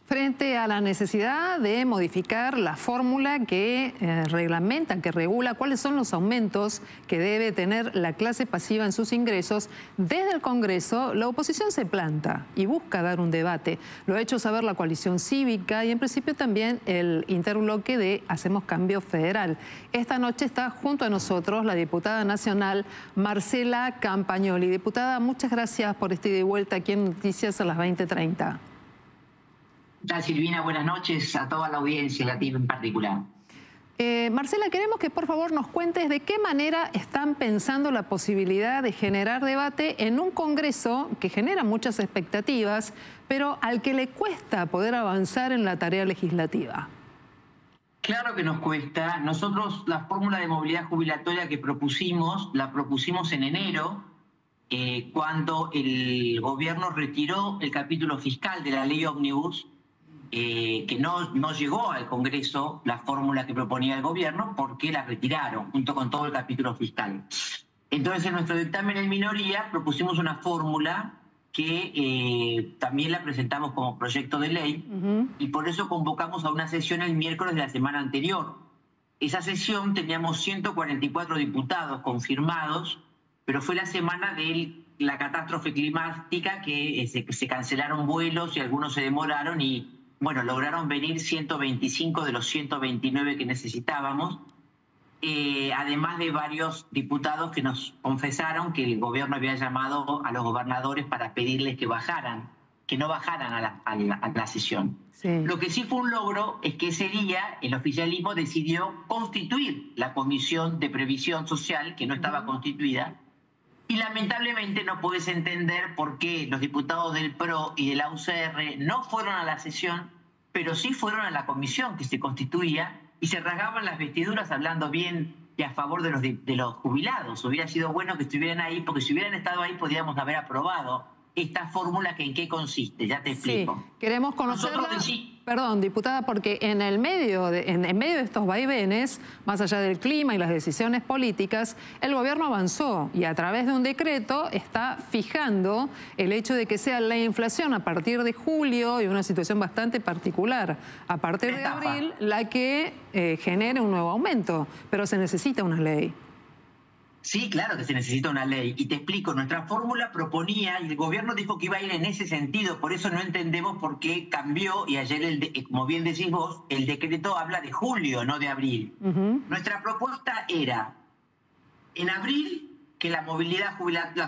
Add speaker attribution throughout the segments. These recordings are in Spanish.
Speaker 1: Frente a la necesidad de modificar la fórmula que reglamenta, que regula cuáles son los aumentos que debe tener la clase pasiva en sus ingresos, desde el Congreso la oposición se planta y busca dar un debate. Lo ha hecho saber la coalición cívica y en principio también el interbloque de Hacemos Cambio Federal. Esta noche está junto a nosotros la diputada nacional Marcela Campagnoli. Diputada, muchas gracias por este ida y vuelta aquí en Noticias a las 20:30.
Speaker 2: Silvina, buenas noches a toda la audiencia, la TIP en particular.
Speaker 1: Marcela, queremos que por favor nos cuentes de qué manera están pensando la posibilidad de generar debate en un Congreso que genera muchas expectativas, pero al que le cuesta poder avanzar en la tarea legislativa.
Speaker 2: Claro que nos cuesta. Nosotros la fórmula de movilidad jubilatoria que propusimos, la propusimos en enero, cuando el gobierno retiró el capítulo fiscal de la ley ómnibus, que no llegó al Congreso la fórmula que proponía el gobierno porque la retiraron junto con todo el capítulo fiscal. Entonces en nuestro dictamen en minoría propusimos una fórmula que también la presentamos como proyecto de ley y por eso convocamos a una sesión el miércoles de la semana anterior. Esa sesión teníamos 144 diputados confirmados, pero fue la semana de la catástrofe climática que se cancelaron vuelos y algunos se demoraron y bueno, lograron venir 125 de los 129 que necesitábamos, además de varios diputados que nos confesaron que el gobierno había llamado a los gobernadores para pedirles que bajaran, que no bajaran a la sesión. Sí. Lo que sí fue un logro es que ese día el oficialismo decidió constituir la Comisión de Previsión Social, que no estaba constituida, y lamentablemente no puedes entender por qué los diputados del PRO y de la UCR no fueron a la sesión, pero sí fueron a la comisión que se constituía y se rasgaban las vestiduras hablando bien y a favor de los jubilados. Hubiera sido bueno que estuvieran ahí, porque si hubieran estado ahí podríamos haber aprobado esta fórmula que en qué consiste. Ya te explico.
Speaker 1: Sí, queremos conocerla. Perdón, diputada, porque en medio de estos vaivenes, más allá del clima y las decisiones políticas, el gobierno avanzó y a través de un decreto está fijando el hecho de que sea la inflación a partir de julio y una situación bastante particular a partir de abril la que genere un nuevo aumento, pero se necesita una ley.
Speaker 2: Sí, claro que se necesita una ley. Y te explico, nuestra fórmula proponía, y el gobierno dijo que iba a ir en ese sentido, por eso no entendemos por qué cambió, y ayer, como bien decís vos, el decreto habla de julio, no de abril. Nuestra propuesta era, en abril, que la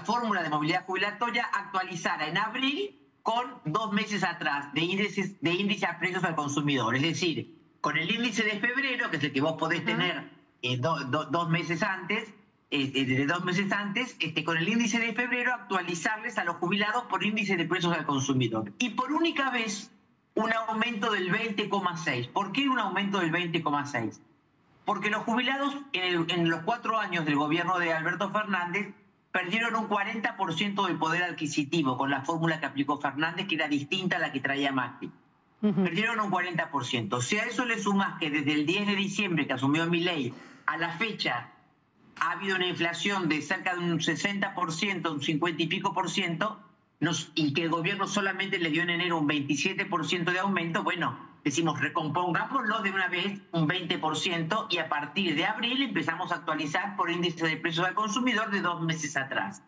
Speaker 2: fórmula de movilidad jubilatoria actualizara en abril con 2 meses atrás de índice a precios al consumidor. Es decir, con el índice de febrero, que es el que vos podés tener 2 meses antes, de 2 meses antes, con el índice de febrero actualizarles a los jubilados por índice de precios al consumidor. Y por única vez, un aumento del 20,6. ¿Por qué un aumento del 20,6? Porque los jubilados en los 4 años del gobierno de Alberto Fernández perdieron un 40% del poder adquisitivo con la fórmula que aplicó Fernández, que era distinta a la que traía Macri. Perdieron un 40%. Si a eso le sumás que desde el 10 de diciembre que asumió Milei a la fecha ha habido una inflación de cerca de un 60%, un 50 y pico por ciento, y que el gobierno solamente le dio en enero un 27% de aumento, bueno, decimos recompongámoslo de una vez un 20% y a partir de abril empezamos a actualizar por índice de precios al consumidor de 2 meses atrás.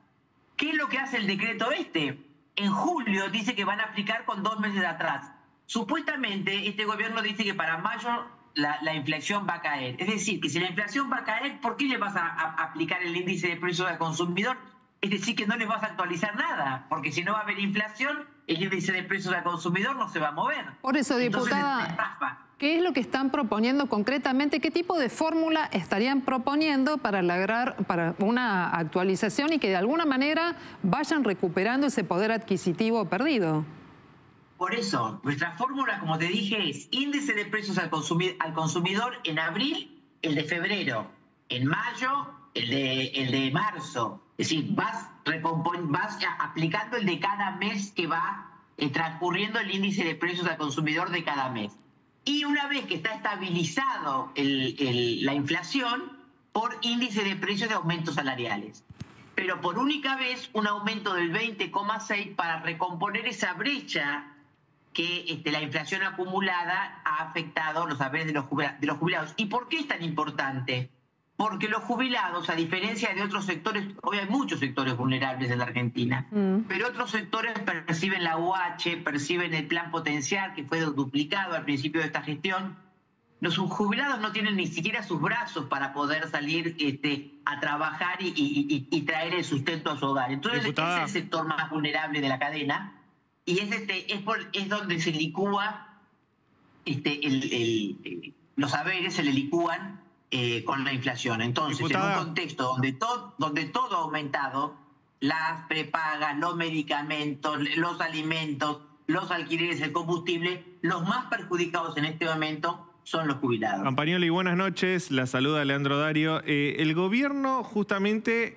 Speaker 2: ¿Qué es lo que hace el decreto este? En julio dice que van a aplicar con 2 meses atrás. Supuestamente este gobierno dice que para mayo la inflación va a caer. Es decir, que si la inflación va a caer, ¿por qué le vas a aplicar el índice de precios al consumidor? Es decir, que no les vas a actualizar nada, porque si no va a haber inflación, el índice de precios al consumidor no se va a mover.
Speaker 1: Por eso, diputada, entonces, ¿qué es lo que están proponiendo concretamente? ¿Qué tipo de fórmula estarían proponiendo para lograr una actualización y que de alguna manera vayan recuperando ese poder adquisitivo perdido?
Speaker 2: Por eso, nuestra fórmula, como te dije, es índice de precios al consumidor en abril, el de febrero, en mayo, el de marzo. Es decir, vas aplicando el de cada mes que va transcurriendo el índice de precios al consumidor de cada mes. Y una vez que está estabilizado la inflación, por índice de precios de aumentos salariales. Pero por única vez, un aumento del 20,6 para recomponer esa brecha que la inflación acumulada ha afectado los haberes de los jubilados. ¿Y por qué es tan importante? Porque los jubilados, a diferencia de otros sectores, hoy hay muchos sectores vulnerables en la Argentina, pero otros sectores perciben la UH, perciben el plan potencial que fue duplicado al principio de esta gestión. Los jubilados no tienen ni siquiera sus brazos para poder salir a trabajar y traer el sustento a su hogar. Entonces,
Speaker 3: Diputada,
Speaker 2: es el sector más vulnerable de la cadena y es donde se licúa los haberes, se le licúan con la inflación. Entonces,
Speaker 3: diputada,
Speaker 2: en un contexto donde todo ha aumentado, las prepagas, los medicamentos, los alimentos, los alquileres, el combustible, los más perjudicados en este momento son los jubilados.
Speaker 3: Campagnoli, buenas noches. La saluda Leandro Dario. El gobierno justamente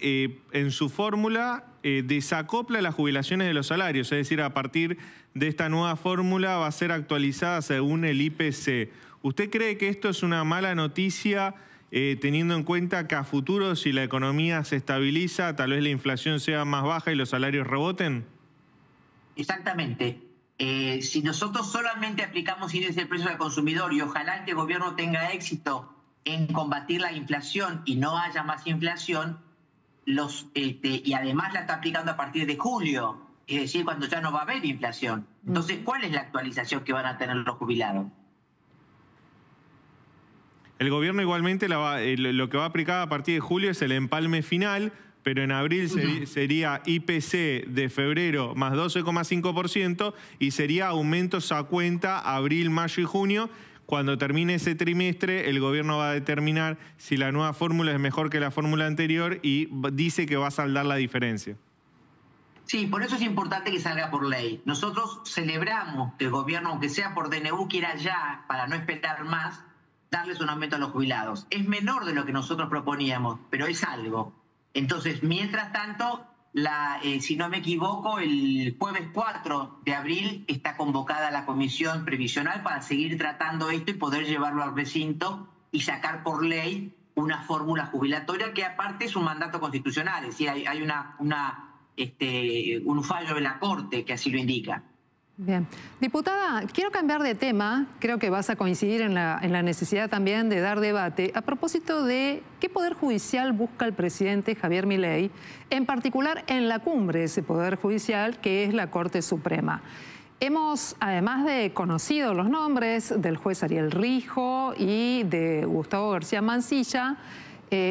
Speaker 3: en su fórmula desacopla las jubilaciones de los salarios, es decir, a partir de esta nueva fórmula va a ser actualizada según el IPC. ¿Usted cree que esto es una mala noticia teniendo en cuenta que a futuro, si la economía se estabiliza, tal vez la inflación sea más baja y los salarios reboten?
Speaker 2: Exactamente. Si nosotros solamente aplicamos índice de precios al consumidor y ojalá este gobierno tenga éxito en combatir la inflación y no haya más inflación, y además la está aplicando a partir de julio, es decir, cuando ya no va a haber inflación. Entonces, ¿cuál es la actualización que van a tener los jubilados?
Speaker 3: El gobierno igualmente lo que va a aplicar a partir de julio es el empalme final, pero en abril sería IPC de febrero más 12,5% y sería aumentos a cuenta abril, mayo y junio. Cuando termine ese trimestre, el gobierno va a determinar si la nueva fórmula es mejor que la fórmula anterior y dice que va a saldar la diferencia.
Speaker 2: Sí, por eso es importante que salga por ley. Nosotros celebramos que el gobierno, aunque sea por DNU, quiera ya, para no esperar más, darles un aumento a los jubilados. Es menor de lo que nosotros proponíamos, pero es algo. Entonces, mientras tanto, si no me equivoco, el jueves 4 de abril está convocada la comisión previsional para seguir tratando esto y poder llevarlo al recinto y sacar por ley una fórmula jubilatoria que aparte es un mandato constitucional, es decir, hay un fallo de la Corte que así lo indica.
Speaker 1: Bien. Diputada, quiero cambiar de tema. Creo que vas a coincidir en la necesidad también de dar debate a propósito de qué poder judicial busca el presidente Javier Milei, en particular en la cumbre de ese poder judicial que es la Corte Suprema. Hemos, además de conocido los nombres del juez Ariel Rijo y de Gustavo García Mansilla,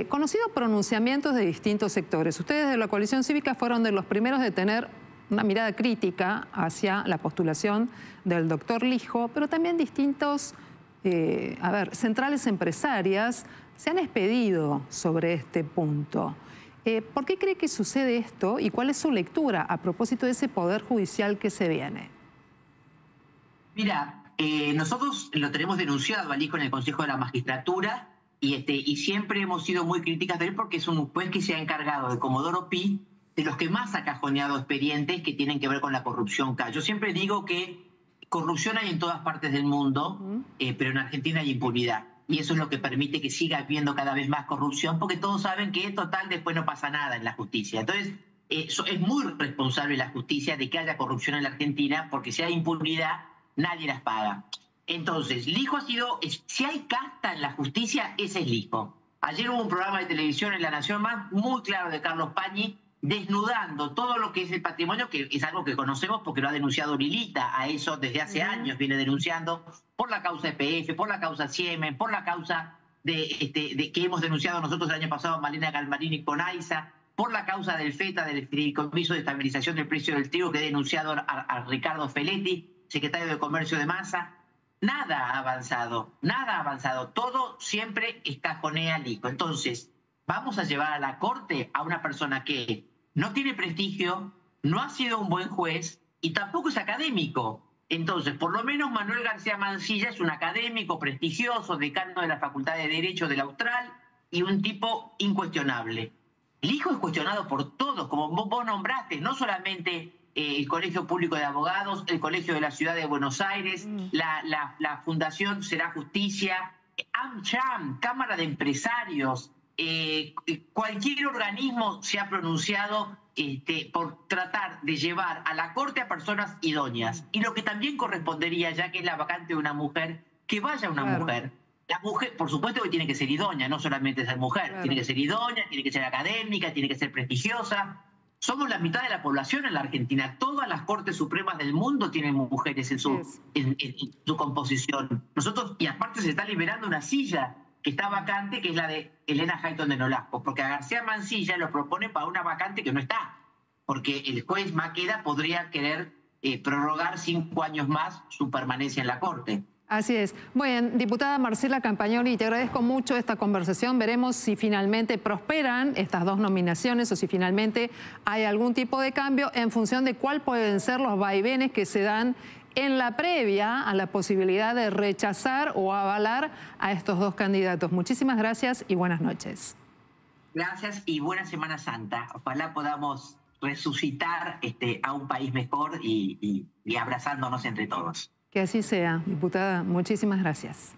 Speaker 1: conocido pronunciamientos de distintos sectores. Ustedes de la coalición cívica fueron de los primeros de tener una mirada crítica hacia la postulación del doctor Lijo, pero también distintos, centrales empresarias se han expedido sobre este punto. ¿Por qué cree que sucede esto y cuál es su lectura a propósito de ese poder judicial que se viene?
Speaker 2: Mira, nosotros lo tenemos denunciado al Lijo en el Consejo de la Magistratura y siempre hemos sido muy críticas de él porque es un juez que se ha encargado de Comodoro Pi, de los que más ha cajoneado expedientes que tienen que ver con la corrupción. Yo siempre digo que corrupción hay en todas partes del mundo, pero en Argentina hay impunidad. Y eso es lo que permite que siga habiendo cada vez más corrupción, porque todos saben que total después no pasa nada en la justicia. Entonces, es muy responsable la justicia de que haya corrupción en la Argentina, porque si hay impunidad, nadie las paga. Entonces, Lijo ha sido, si hay casta en la justicia, ese es Lijo. Ayer hubo un programa de televisión en La Nación Más muy claro de Carlos Pañi, desnudando todo lo que es el patrimonio, que es algo que conocemos porque lo ha denunciado Lilita, a eso desde hace años viene denunciando, por la causa EPF, por la causa Siemen, por la causa de que hemos denunciado nosotros el año pasado a Malena Galmarini con AISA, por la causa del FETA, del Fideicomiso de Estabilización del Precio del Trigo, que he denunciado a Ricardo Feletti, secretario de Comercio de Massa. Nada ha avanzado, nada ha avanzado. Todo siempre escajonea Lijo. Entonces, vamos a llevar a la Corte a una persona que no tiene prestigio, no ha sido un buen juez y tampoco es académico. Entonces, por lo menos Manuel García Mansilla es un académico prestigioso, decano de la Facultad de Derecho de la Austral y un tipo incuestionable. Lijo es cuestionado por todos, como vos nombraste, no solamente el Colegio Público de Abogados, el Colegio de la Ciudad de Buenos Aires, la Fundación Será Justicia, AmCham, Cámara de Empresarios, cualquier organismo se ha pronunciado por tratar de llevar a la Corte a personas idóneas. Y lo que también correspondería, ya que es la vacante de una mujer, que vaya una mujer. La mujer, por supuesto que tiene que ser idónea, no solamente ser mujer. Tiene que ser idónea, tiene que ser académica, tiene que ser prestigiosa. Somos la mitad de la población en la Argentina. Todas las Cortes Supremas del mundo tienen mujeres en su composición. Nosotros, y aparte se está liberando una silla que está vacante, que es la de Elena Hayton de Nolasco, porque a García Mansilla lo propone para una vacante que no está, porque el juez Maqueda podría querer prorrogar 5 años más su permanencia en la Corte.
Speaker 1: Así es. Bueno, diputada Marcela Campagnoli, te agradezco mucho esta conversación. Veremos si finalmente prosperan estas dos nominaciones o si finalmente hay algún tipo de cambio en función de cuál pueden ser los vaivenes que se dan en la previa a la posibilidad de rechazar o avalar a estos dos candidatos. Muchísimas gracias y buenas noches.
Speaker 2: Gracias y buena Semana Santa. Ojalá podamos resucitar a un país mejor y abrazándonos entre todos.
Speaker 1: Que así sea, diputada. Muchísimas gracias.